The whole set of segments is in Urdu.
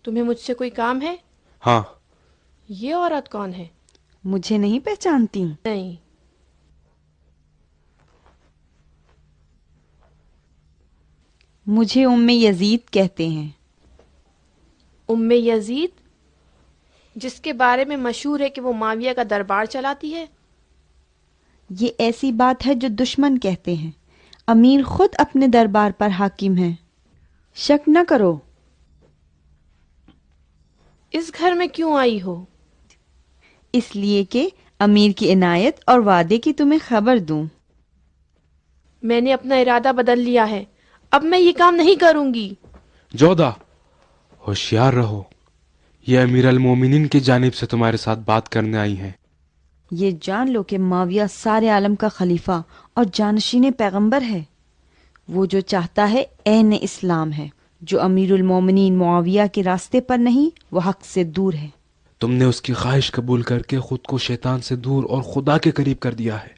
تمہیں مجھ سے کوئی کام ہے؟ ہاں. یہ عورت کون ہے؟ مجھے نہیں پہچانتی؟ نہیں. مجھے ام یزید کہتے ہیں۔ ام یزید؟ جس کے بارے میں مشہور ہے کہ وہ معاویہ کا دربار چلاتی ہے؟ یہ ایسی بات ہے جو دشمن کہتے ہیں۔ امیر خود اپنے دربار پر حاکم ہے، شک نہ کرو۔ اس گھر میں کیوں آئی ہو؟ اس لیے کہ امیر کی عنایت اور وعدے کی تمہیں خبر دوں۔ میں نے اپنا ارادہ بدل لیا ہے، اب میں یہ کام نہیں کروں گی۔ جودہ، ہوشیار رہو، یہ امیر المومنین کی جانب سے تمہارے ساتھ بات کرنے آئی ہیں۔ یہ جان لو کہ معاویہ سارے عالم کا خلیفہ اور جانشین پیغمبر ہے۔ وہ جو چاہتا ہے عین اسلام ہے۔ جو امیر المومنین معاویہ کے راستے پر نہیں، وہ حق سے دور ہے۔ تم نے اس کی خواہش قبول کر کے خود کو شیطان سے دور اور خدا کے قریب کر دیا ہے۔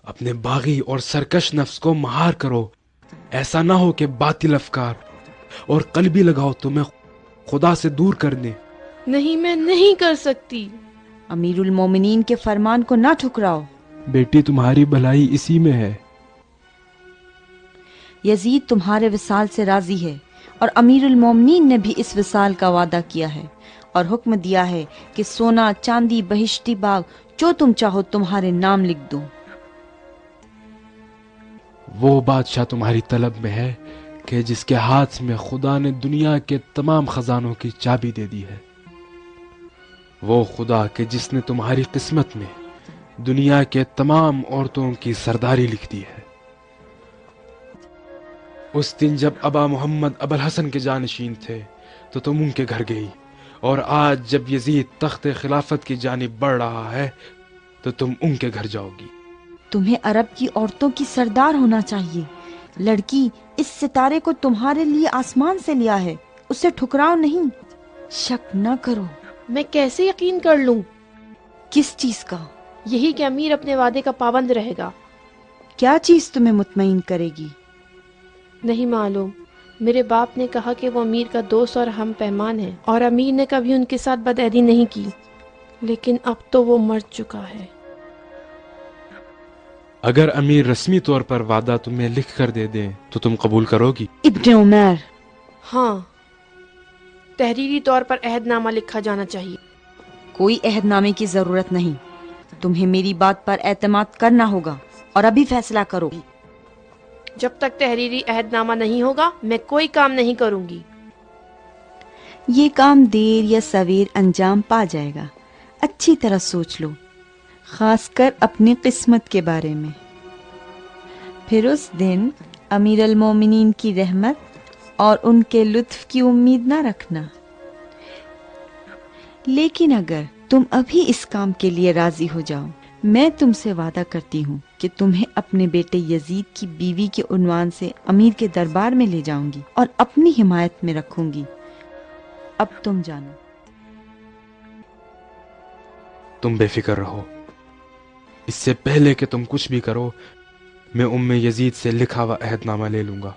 اپنے باغی اور سرکش نفس کو مہار کرو، ایسا نہ ہو کہ باطل افکار اور قلبی لگاؤ تمہیں خدا سے دور کر دیں۔ نہیں، میں نہیں کر سکتی۔ امیر المومنین کے فرمان کو نہ ٹھکراؤ۔ بیٹی، تمہاری بھلائی اسی میں ہے۔ یزید تمہارے وصال سے راضی ہے، اور امیر المومنین نے بھی اس وصال کا وعدہ کیا ہے اور حکم دیا ہے کہ سونا، چاندی، بہشتی باغ جو تم چاہو تمہارے نام لکھ دوں۔ وہ بادشاہ تمہاری طلب میں ہے کہ جس کے ہاتھ میں خدا نے دنیا کے تمام خزانوں کی چابی دے دی ہے۔ وہ خدا کہ جس نے تمہاری قسمت میں دنیا کے تمام عورتوں کی سرداری لکھ دی ہے۔ اس دن جب ابا محمد ابوالحسن کے جانشین تھے تو تم ان کے گھر گئی، اور آج جب یزید تخت خلافت کی جانب بڑھ رہا ہے تو تم ان کے گھر جاؤ گی۔ تمہیں عرب کی عورتوں کی سردار ہونا چاہیے۔ لڑکی، اس ستارے کو تمہارے لیے آسمان سے لیا ہے، اسے ٹھکراؤ نہیں۔ شک نہ کرو۔ میں کیسے یقین کر لوں؟ کس چیز کا؟ یہی کہ امیر اپنے وعدے کا پابند رہے گا۔ کیا چیز تمہیں مطمئن کرے گی؟ نہیں معلوم۔ میرے باپ نے کہا کہ وہ امیر کا دوست اور ہم پیمان ہے، اور امیر نے کبھی ان کے ساتھ بدعہدی نہیں کی، لیکن اب تو وہ مر چکا ہے۔ اگر امیر رسمی طور پر وعدہ تمہیں لکھ کر دے دیں تو تم قبول کرو گی؟ ابن عمر، ہاں، تحریری طور پر عہد نامہ لکھا جانا چاہیے۔ کوئی عہد نامے کی ضرورت نہیں۔ تمہیں میری بات پر اعتماد کرنا ہوگا، اور ابھی فیصلہ کرو۔ جب تک تحریری عہد نامہ نہیں ہوگا میں کوئی کام نہیں کروں گی۔ یہ کام دیر یا سویر انجام پا جائے گا۔ اچھی طرح سوچ لو، خاص کر اپنی قسمت کے بارے میں۔ پھر اس دن امیر المومنین کی رحمت اور ان کے لطف کی امید نہ رکھنا۔ لیکن اگر تم ابھی اس کام کے لیے راضی ہو جاؤ، میں تم سے وعدہ کرتی ہوں کہ تمہیں اپنے بیٹے یزید کی بیوی کے عنوان سے امیر کے دربار میں لے جاؤں گی اور اپنی حمایت میں رکھوں گی۔ اب تم جانو۔ تم بے فکر رہو، اس سے پہلے کہ تم کچھ بھی کرو میں ام یزید سے لکھا ہوا عہد نامہ لے لوں گا۔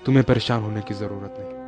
تمہیں پریشان ہونے کی ضرورت نہیں۔